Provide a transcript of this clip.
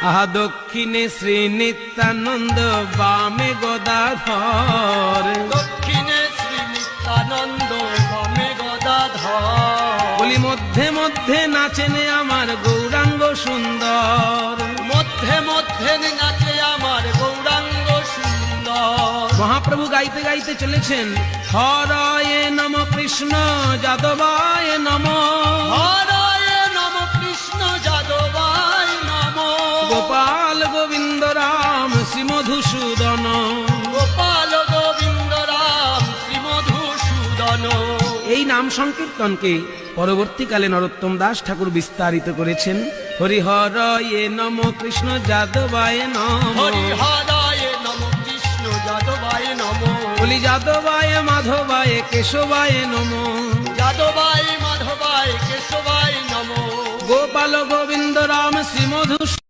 আহা দক্ষিণে শ্রী নিত্যানন্দ, বামে গদাধর। দক্ষিণে শ্রী নিত্যানন্দ, বামে গদাধর। বলি মধ্যে মধ্যে নাচেনে আমার গৌরাঙ্গ সুন্দর। মধ্যে মধ্যে নাচে আমার গৌরাঙ্গ সুন্দর। মহাপ্রভু গাইতে গাইতে চলেছেন, হরয়ে নম কৃষ্ণ যাদবায় নম, হরয়ে নম কৃষ্ণ যাদবায় নম, গোপাল গোবিন্দ রাম শ্রী মধুসূদন। গোপাল গোবিন্দ রাম শ্রী মধুসূদন। এই নাম সংকীর্তনকে পরবর্তীকালে নরোত্তম দাস ঠাকুর বিস্তারিত করেছেন। হরিহরয়ে নম কৃষ্ণ যাদবায় নম, হরিহরয়ে নম কৃষ্ণ যাদবায় নম, বলি যাদবায় মাধবায় কেশবায় নম, যাদবায় মাধবায় কেশবায় নম, গোপাল গোবিন্দ রাম শ্রী মধুসূদন।